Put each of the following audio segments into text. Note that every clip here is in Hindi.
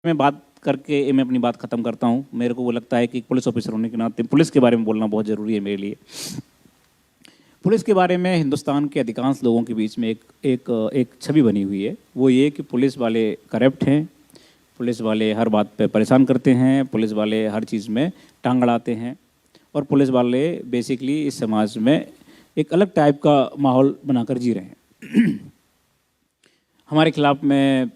मैं बात करके मैं अपनी बात ख़त्म करता हूँ। मेरे को वो लगता है कि एक पुलिस ऑफिसर होने के नाते पुलिस के बारे में बोलना बहुत ज़रूरी है मेरे लिए। पुलिस के बारे में हिंदुस्तान के अधिकांश लोगों के बीच में एक छवि बनी हुई है। वो ये कि पुलिस वाले करप्ट हैं, पुलिस वाले हर बात पे परेशान करते हैं, पुलिस वाले हर चीज़ में टांग अड़ाते हैं और पुलिस वाले बेसिकली इस समाज में एक अलग टाइप का माहौल बनाकर जी रहे हैं। हमारे खिलाफ में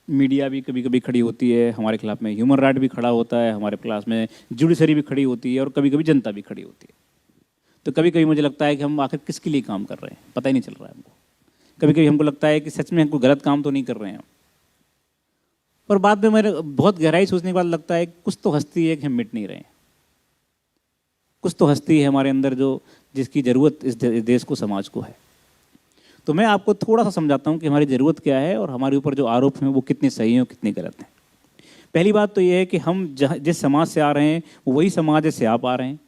मीडिया भी कभी कभी खड़ी होती है, हमारे खिलाफ में ह्यूमन राइट भी खड़ा होता है, हमारे क्लास में जुडिशरी भी खड़ी होती है और कभी कभी जनता भी खड़ी होती है। तो कभी कभी मुझे लगता है कि हम आखिर किसके लिए काम कर रहे हैं, पता ही नहीं चल रहा है हमको। कभी कभी हमको लगता है कि सच में हम कोई गलत काम तो नहीं कर रहे हैं, पर बाद में मेरे बहुत गहराई सोचने के बाद लगता है कुछ तो हस्ती है कि हम मिट नहीं रहे हैं। कुछ तो हस्ती है हमारे अंदर जो जिसकी ज़रूरत इस देश को, समाज को है। तो मैं आपको थोड़ा सा समझाता हूँ कि हमारी ज़रूरत क्या है और हमारे ऊपर जो आरोप हैं वो कितने सही हैं और कितने गलत हैं। पहली बात तो ये है कि हम जिस समाज से आ रहे हैं वही समाज से आप आ रहे हैं,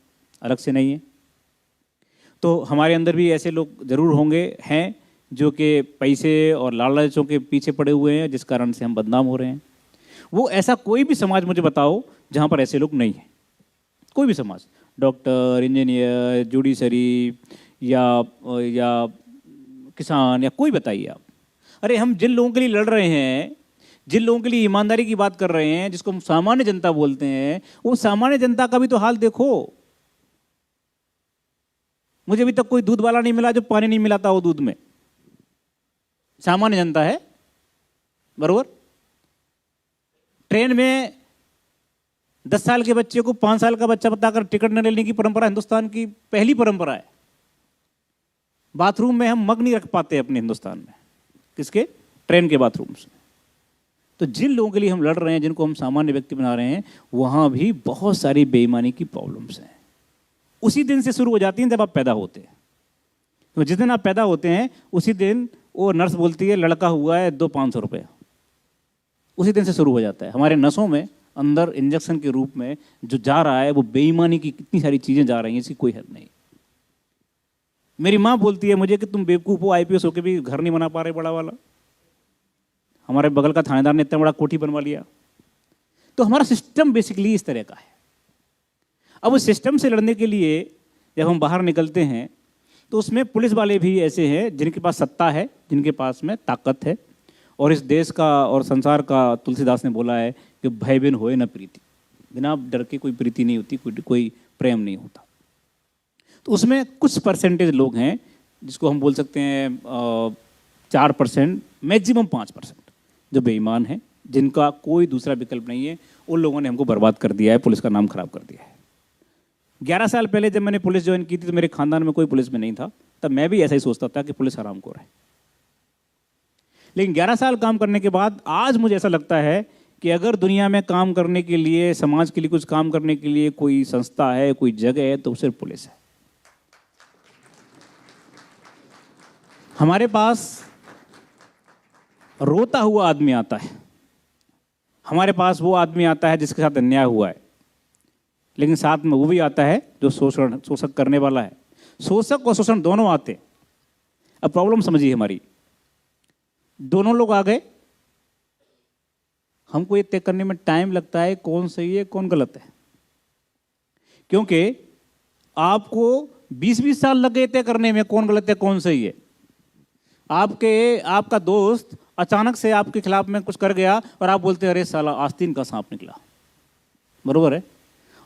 अलग से नहीं है। तो हमारे अंदर भी ऐसे लोग ज़रूर होंगे, हैं, जो कि पैसे और लालचों के पीछे पड़े हुए हैं, जिस कारण से हम बदनाम हो रहे हैं। वो ऐसा कोई भी समाज मुझे बताओ जहाँ पर ऐसे लोग नहीं हैं। कोई भी समाज, डॉक्टर, इंजीनियर, जुडिशरी या किसान या कोई बताइए आप। अरे हम जिन लोगों के लिए लड़ रहे हैं, जिन लोगों के लिए ईमानदारी की बात कर रहे हैं, जिसको हम सामान्य जनता बोलते हैं, वो सामान्य जनता का भी तो हाल देखो। मुझे अभी तक कोई दूध वाला नहीं मिला जो पानी नहीं मिलाता हो दूध में। सामान्य जनता है, बरोबर। ट्रेन में 10 साल के बच्चे को 5 साल का बच्चा बताकर टिकट न लेने की परंपरा हिंदुस्तान की पहली परंपरा है। बाथरूम में हम मग नहीं रख पाते अपने हिंदुस्तान में, किसके? ट्रेन के बाथरूम से। तो जिन लोगों के लिए हम लड़ रहे हैं, जिनको हम सामान्य व्यक्ति बना रहे हैं, वहां भी बहुत सारी बेईमानी की प्रॉब्लम्स हैं। उसी दिन से शुरू हो जाती हैं जब आप पैदा होते हैं। तो जिस दिन आप पैदा होते हैं उसी दिन वो नर्स बोलती है लड़का हुआ है, दो 500 रुपये। उसी दिन से शुरू हो जाता है। हमारे नसों में अंदर इंजेक्शन के रूप में जो जा रहा है वो बेईमानी की कितनी सारी चीज़ें जा रही हैं, इसकी कोई हद नहीं। मेरी माँ बोलती है मुझे कि तुम बेवकूफ़ हो, आईपीएस होकर भी घर नहीं बना पा रहे बड़ा वाला। हमारे बगल का थानेदार ने इतना बड़ा कोठी बनवा लिया। तो हमारा सिस्टम बेसिकली इस तरह का है। अब उस सिस्टम से लड़ने के लिए जब हम बाहर निकलते हैं तो उसमें पुलिस वाले भी ऐसे हैं जिनके पास सत्ता है, जिनके पास में ताकत है। और इस देश का और संसार का, तुलसीदास ने बोला है कि भय बिन होए न प्रीति। बिना डर के कोई प्रीति नहीं होती, कोई प्रेम नहीं होता। तो उसमें कुछ परसेंटेज लोग हैं जिसको हम बोल सकते हैं 4%, मैक्सिमम 5%, जो बेईमान हैं, जिनका कोई दूसरा विकल्प नहीं है। उन लोगों ने हमको बर्बाद कर दिया है, पुलिस का नाम खराब कर दिया है। 11 साल पहले जब मैंने पुलिस ज्वाइन की थी तो मेरे खानदान में कोई पुलिस में नहीं था। तब मैं भी ऐसा ही सोचता था कि पुलिस हरामखोर है। लेकिन 11 साल काम करने के बाद आज मुझे ऐसा लगता है कि अगर दुनिया में काम करने के लिए, समाज के लिए कुछ काम करने के लिए कोई संस्था है, कोई जगह है, तो सिर्फ पुलिस है। हमारे पास रोता हुआ आदमी आता है, हमारे पास वो आदमी आता है जिसके साथ अन्याय हुआ है, लेकिन साथ में वो भी आता है जो शोषक करने वाला है। शोषक और शोषण दोनों आते हैं। अब प्रॉब्लम समझिए हमारी, दोनों लोग आ गए, हमको ये तय करने में टाइम लगता है कौन सही है कौन गलत है। क्योंकि आपको 20-20 साल लग गए तय करने में कौन गलत है कौन सही है। आपका दोस्त अचानक से आपके खिलाफ में कुछ कर गया और आप बोलते हैं अरे साला आस्तीन का सांप निकला, बरोबर है।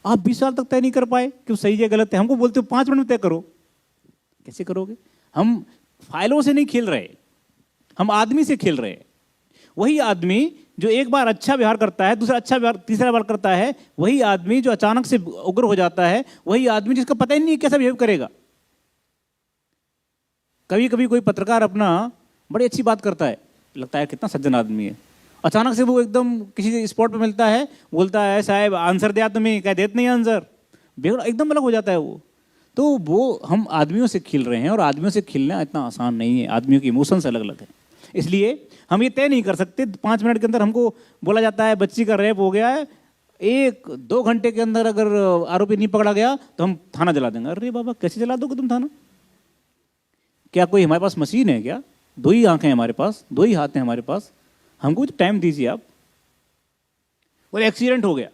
आप 20 साल तक तय नहीं कर पाए कि सही है गलत है। हमको बोलते हो 5 मिनट में तय करो। कैसे करोगे? हम फाइलों से नहीं खेल रहे, हम आदमी से खेल रहे हैं। वही आदमी जो एक बार अच्छा व्यवहार करता है, दूसरा अच्छा व्यवहार, तीसरा बार करता है, वही आदमी जो अचानक से उग्र हो जाता है, वही आदमी जिसका पता ही नहीं कैसा बिहेव करेगा। कभी कभी कोई पत्रकार अपना बड़ी अच्छी बात करता है, लगता है कितना सज्जन आदमी है, अचानक से वो एकदम किसी स्पॉट पे मिलता है, बोलता है साहब आंसर दिया तुम्हें, क्या देते नहीं आंसर, बेगड़ा एकदम अलग हो जाता है वो। तो वो हम आदमियों से खेल रहे हैं और आदमियों से खेलना इतना आसान नहीं है। आदमियों के इमोशंस अलग अलग हैं, इसलिए हम ये तय नहीं कर सकते। 5 मिनट के अंदर हमको बोला जाता है बच्ची का रेप हो गया है, 1-2 घंटे के अंदर अगर आरोपी नहीं पकड़ा गया तो हम थाना जला देंगे। अरे बाबा कैसे जला दोगे तुम थाना? क्या कोई हमारे पास मशीन है क्या? 2 ही आंखें हैं हमारे पास, 2 ही हाथ हैं हमारे पास, हमको तो टाइम दीजिए आप। और एक्सीडेंट हो गया,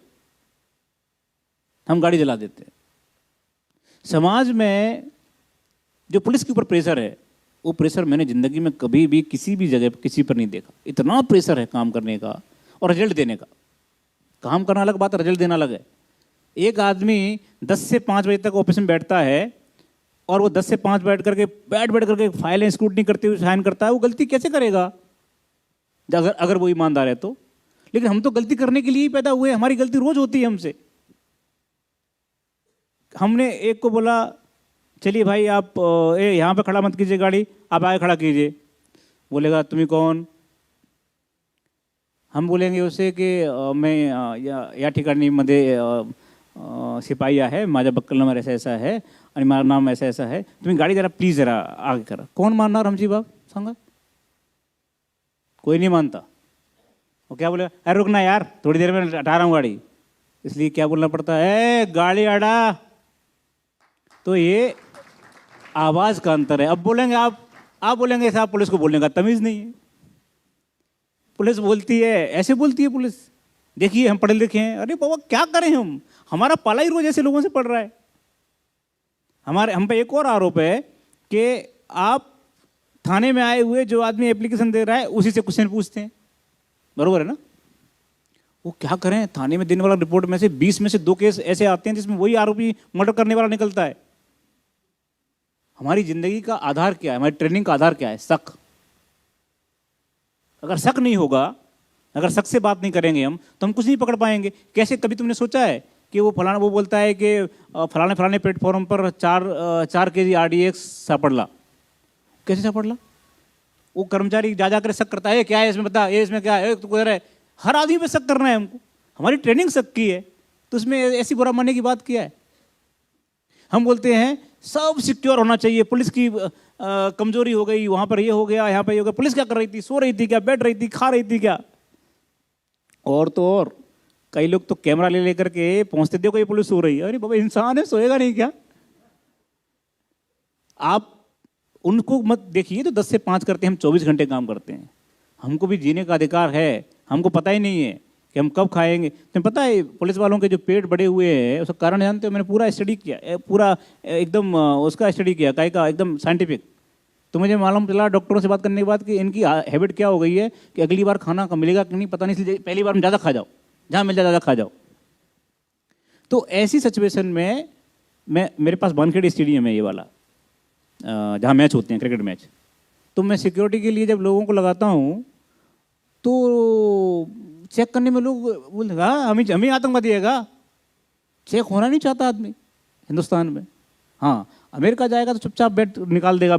हम गाड़ी जला देते हैं। समाज में जो पुलिस के ऊपर प्रेशर है, वो प्रेशर मैंने जिंदगी में कभी भी किसी भी जगह पर किसी पर नहीं देखा। इतना प्रेशर है काम करने का और रिजल्ट देने का। काम करना अलग बात है, रिजल्ट देना अलग है। एक आदमी 10 से 5 बजे तक ऑफिस में बैठता है और वो 10 से 5 बैठ करके फाइलें स्क्रूटनी करते हुए साइन करता है, वो गलती कैसे करेगा अगर वो ईमानदार है तो। लेकिन हम तो गलती करने के लिए ही पैदा हुए, हमारी गलती रोज होती है हमसे। हमने एक को बोला चलिए भाई आप यहाँ पे खड़ा मत कीजिए गाड़ी, आप आगे खड़ा कीजिए। बोलेगा तुम्हें कौन? हम बोलेंगे उसे कि मैं या ठिकाणी मध्ये शिपाई आहे, माझा बक्कल नंबर ऐसा ऐसा है आणि माझं नाम ऐसा ऐसा है, तुम्ही गाड़ी जरा प्लीज जरा आगे करा। कौन मानणार हमची बाप सांगा? कोई नहीं मानता। वो क्या बोलेगा, अरे रुकना यार थोड़ी देर में हटा रहा हूँ गाड़ी। इसलिए क्या बोलना पड़ता है, गाड़ी हटा। तो ये आवाज का अंतर है। अब बोलेंगे आप बोलेंगे साहब पुलिस को बोलने का तमीज नहीं है। पुलिस बोलती है, ऐसे बोलती है पुलिस, देखिए हम पढ़े लिखे हैं। अरे बाबा क्या करें हम, हमारा पाला ही रोज ऐसे लोगों से पड़ रहा है। हम पे एक और आरोप है कि आप थाने में आए हुए जो आदमी एप्लीकेशन दे रहा है उसी से क्वेश्चन पूछते हैं, बरोबर है ना? वो क्या करें, थाने में देने वाला रिपोर्ट में से 20 में से 2 केस ऐसे आते हैं जिसमें वही आरोपी मर्डर करने वाला निकलता है। हमारी जिंदगी का आधार क्या है, हमारी ट्रेनिंग का आधार क्या है? शक। अगर शक नहीं होगा, अगर शक से बात नहीं करेंगे तो हम कुछ नहीं पकड़ पाएंगे। कैसे, कभी तुमने सोचा है कि वो फलाना, वो बोलता है कि फलाने प्लेटफॉर्म पर 4 केजी RDX सापड़ला। कैसे सापड़ला? वो कर्मचारी जा कर शक करता है, क्या है इसमें, बता ये इसमें क्या है, तो गुजर है। हर आदमी पे शक करना है हमको, हमारी ट्रेनिंग शक की है, तो उसमें ऐसी बुरा मानने की बात क्या है? हम बोलते हैं सब सिक्योर होना चाहिए, पुलिस की कमजोरी हो गई, वहां पर ये हो गया, यहाँ पर ये हो गया। पुलिस क्या कर रही थी? सो रही थी क्या, बैठ रही थी, खा रही थी क्या? और तो और कई लोग तो कैमरा ले लेकर के पहुंचते, देखो ये पुलिस सो रही है। अरे बाबा इंसान है, सोएगा नहीं क्या? आप उनको मत देखिए तो 10 से 5 करते हैं, हम 24 घंटे काम करते हैं। हमको भी जीने का अधिकार है, हमको पता ही नहीं है कि हम कब खाएंगे। तुम्हें पता है पुलिस वालों के जो पेट बड़े हुए हैं उसका कारण जानते हो? मैंने पूरा स्टडी किया, पूरा एकदम उसका स्टडी किया, काय का एकदम साइंटिफिक। तो मुझे मालूम चला डॉक्टरों से बात करने के बाद कि इनकी हैबिट क्या हो गई है कि अगली बार खाना कब मिलेगा कि नहीं पता नहीं, इसलिए पहली बार में ज़्यादा खा जाओ, जहाँ मिल जाए ज़्यादा खा जाओ। तो ऐसी सिचुएशन में मेरे पास वानखेड़े स्टेडियम है ये वाला, जहाँ मैच होते हैं, क्रिकेट मैच। तो मैं सिक्योरिटी के लिए जब लोगों को लगाता हूँ तो चेक करने में लोग बोलेगा हम ही आतंकवादी है का? चेक होना नहीं चाहता आदमी हिंदुस्तान में। हाँ, अमेरिका जाएगा तो चुपचाप बेल्ट निकाल देगा,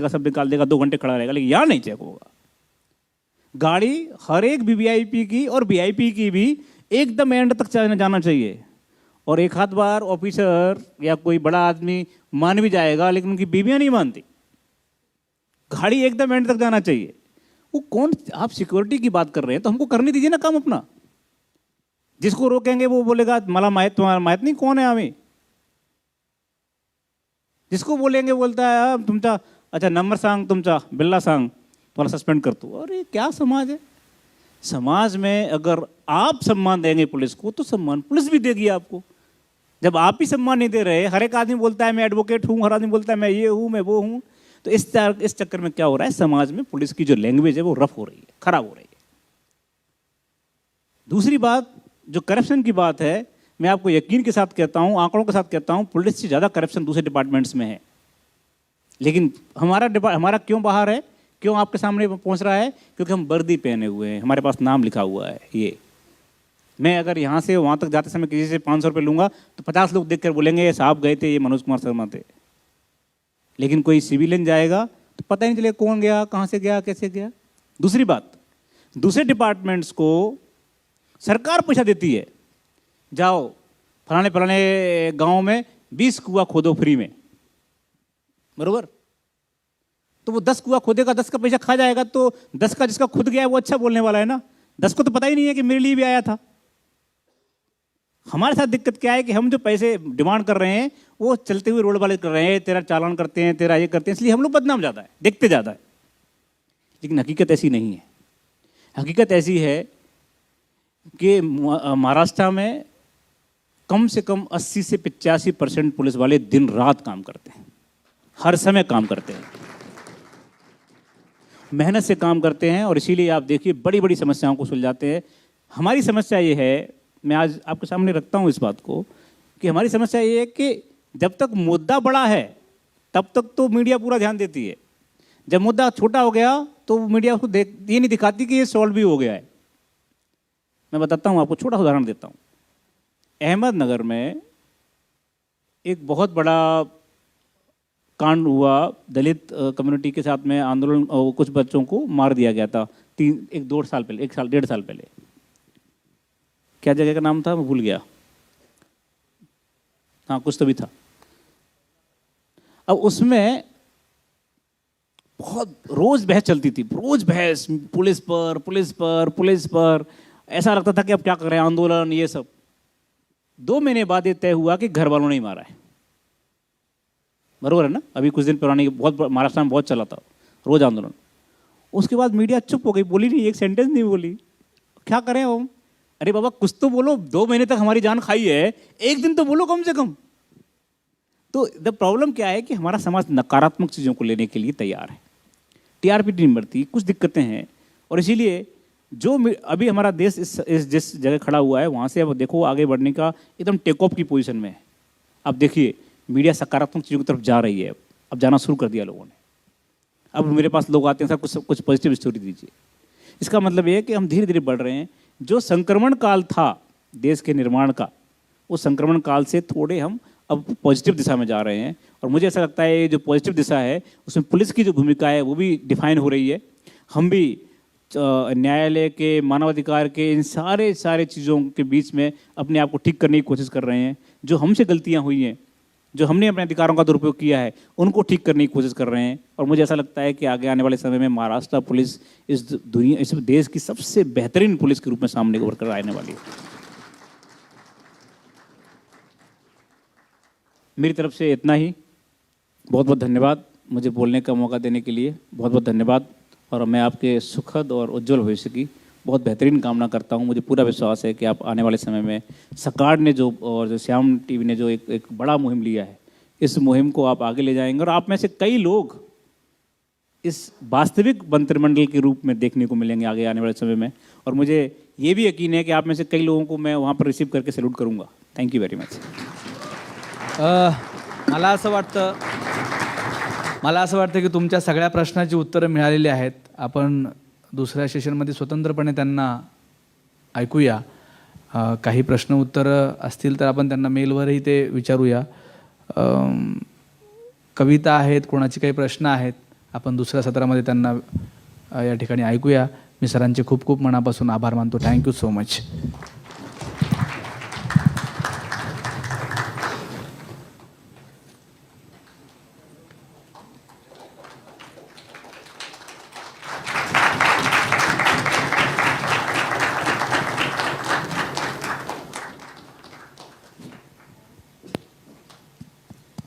सब निकाल देगा, 2 घंटे खड़ा रहेगा, लेकिन यहाँ नहीं चेक होगा। गाड़ी हर एक वीवीआईपी की और वीआईपी की भी एकदम एंड तक जाना चाहिए। और एक आध बार ऑफिसर या कोई बड़ा आदमी मान भी जाएगा, लेकिन उनकी बीवियां नहीं मानती। गाड़ी एकदम एंड तक जाना चाहिए। वो कौन, आप सिक्योरिटी की बात कर रहे हैं तो हमको करने दीजिए ना काम अपना। जिसको रोकेंगे वो बोलेगा मला माहित, तुम्हारा माहित नहीं कौन है आम्ही। जिसको बोलेंगे बोलता है तुमचा, अच्छा नंबर सांग तुमचा, बिल्ला सांग, तुम्हारा सस्पेंड कर दो। अरे क्या समाज है? समाज में अगर आप सम्मान देंगे पुलिस को तो सम्मान पुलिस भी देगी आपको। जब आप ही सम्मान नहीं दे रहे, हर एक आदमी बोलता है मैं एडवोकेट हूँ, हर आदमी बोलता है मैं ये हूँ, मैं वो हूँ, तो इस चक्कर में क्या हो रहा है, समाज में पुलिस की जो लैंग्वेज है वो रफ हो रही है, खराब हो रही है। दूसरी बात जो करप्शन की बात है, मैं आपको यकीन के साथ कहता हूँ, आंकड़ों के साथ कहता हूँ, पुलिस से ज़्यादा करप्शन दूसरे डिपार्टमेंट्स में है। लेकिन हमारा क्यों बाहर है, क्यों आपके सामने पहुँच रहा है? क्योंकि हम वर्दी पहने हुए हैं, हमारे पास नाम लिखा हुआ है। ये मैं अगर यहाँ से वहाँ तक जाते समय किसी से 500 रुपये लूँगा तो 50 लोग देख कर बोलेंगे ये साहब गए थे, ये मनोज कुमार शर्मा थे। लेकिन कोई सिविलियन जाएगा तो पता ही नहीं चलेगा कौन गया, कहाँ से गया, कैसे गया। दूसरी बात, दूसरे डिपार्टमेंट्स को सरकार पैसा देती है, जाओ फलाने गांव में 20 कुआं खोदो फ्री में, बरोबर? तो वो 10 कुआं खोदेगा, 10 का पैसा खा जाएगा, तो 10 का जिसका खुद गया है वो अच्छा बोलने वाला है ना। 10 को तो पता ही नहीं है कि मेरे लिए भी आया था। हमारे साथ दिक्कत क्या है कि हम जो पैसे डिमांड कर रहे हैं वो चलते हुए रोड वाले कर रहे हैं, तेरा चालान करते हैं, तेरा ये करते हैं, इसलिए हम लोग बदनाम ज़्यादा है, देखते ज़्यादा है। लेकिन हकीकत ऐसी नहीं है। हकीकत ऐसी है कि महाराष्ट्र में कम से कम 80 से 85% पुलिस वाले दिन रात काम करते हैं, हर समय काम करते हैं, मेहनत से काम करते हैं, और इसीलिए आप देखिए बड़ी बड़ी समस्याओं को सुलझाते हैं। हमारी समस्या ये है, मैं आज आपके सामने रखता हूँ इस बात को, कि हमारी समस्या ये है कि जब तक मुद्दा बड़ा है तब तक तो मीडिया पूरा ध्यान देती है, जब मुद्दा छोटा हो गया तो मीडिया उसको ये नहीं दिखाती कि ये सॉल्व भी हो गया है। मैं बताता हूँ आपको, छोटा उदाहरण देता हूँ। अहमदनगर में एक बहुत बड़ा कांड हुआ, दलित कम्युनिटी के साथ में आंदोलन, कुछ बच्चों को मार दिया गया था 1-2 साल पहले, 1-1.5 साल पहले। क्या जगह का नाम था, मैं भूल गया, हाँ कुछ तो भी था। अब उसमें बहुत रोज बहस चलती थी, रोज बहस, पुलिस पर पुलिस पर पुलिस पर, ऐसा लगता था कि अब क्या कर रहे हैं, आंदोलन ये सब। 2 महीने बाद ये तय हुआ कि घर वालों ने ही मारा है। बरोबर है ना? अभी कुछ दिन पुरानी बहुत महाराष्ट्र में बहुत चला था रोज आंदोलन। उसके बाद मीडिया चुप हो गई, बोली नहीं, एक सेंटेंस नहीं बोली। क्या करें हम? अरे बाबा कुछ तो बोलो, 2 महीने तक हमारी जान खाई है, एक दिन तो बोलो कम से कम। तो द प्रॉब्लम क्या है कि हमारा समाज नकारात्मक चीज़ों को लेने के लिए तैयार है, टीआरपी नहीं बढ़ती, कुछ दिक्कतें हैं, और इसीलिए जो अभी हमारा देश इस जिस जगह खड़ा हुआ है वहाँ से अब देखो आगे बढ़ने का एकदम टेक ऑफ की पोजीशन में है। अब देखिए मीडिया सकारात्मक चीज़ों की तरफ जा रही है, अब जाना शुरू कर दिया लोगों ने। अब मेरे पास लोग आते हैं, सर कुछ पॉजिटिव स्टोरी दीजिए। इसका मतलब ये है कि हम धीरे धीरे बढ़ रहे हैं। जो संक्रमण काल था देश के निर्माण का, उस संक्रमण काल से थोड़े हम अब पॉजिटिव दिशा में जा रहे हैं, और मुझे ऐसा लगता है जो पॉजिटिव दिशा है उसमें पुलिस की जो भूमिका है वो भी डिफाइन हो रही है। हम भी न्यायालय के, मानवाधिकार के, इन सारे चीज़ों के बीच में अपने आप को ठीक करने की कोशिश कर रहे हैं। जो हमसे गलतियां हुई हैं, जो हमने अपने अधिकारों का दुरुपयोग किया है, उनको ठीक करने की कोशिश कर रहे हैं। और मुझे ऐसा लगता है कि आगे आने वाले समय में महाराष्ट्र पुलिस इस देश की सबसे बेहतरीन पुलिस के रूप में सामने उभर कर आने वाली है। मेरी तरफ से इतना ही। बहुत बहुत धन्यवाद मुझे बोलने का मौका देने के लिए, बहुत बहुत धन्यवाद। और मैं आपके सुखद और उज्जवल भविष्य की बहुत बेहतरीन कामना करता हूं। मुझे पूरा विश्वास है कि आप आने वाले समय में सरकार ने जो, और जो श्याम टीवी ने जो एक बड़ा मुहिम लिया है, इस मुहिम को आप आगे ले जाएंगे, और आप में से कई लोग इस वास्तविक मंत्रिमंडल के रूप में देखने को मिलेंगे आगे आने वाले समय में। और मुझे ये भी यकीन है कि आप में से कई लोगों को मैं वहाँ पर रिसीव करके सैल्यूट करूँगा। Thank you very much. मला असं वाटतं की तुमच्या सगळ्या प्रश्नाची उत्तरं मिळालेली आहेत. आपण दुसऱ्या सेशनमध्ये स्वतंत्रपणे त्यांना ऐकूया. काही प्रश्न उत्तरं असतील तर आपण त्यांना मेलवरही ते विचारूया. कविता आहेत, कोणाचे काही प्रश्न आहेत, आपण दुसऱ्या सत्रामध्ये त्यांना या ठिकाणी ऐकूया. मी सरांचे खूप खूप मनापासून आभार मानतो. Thank you so much.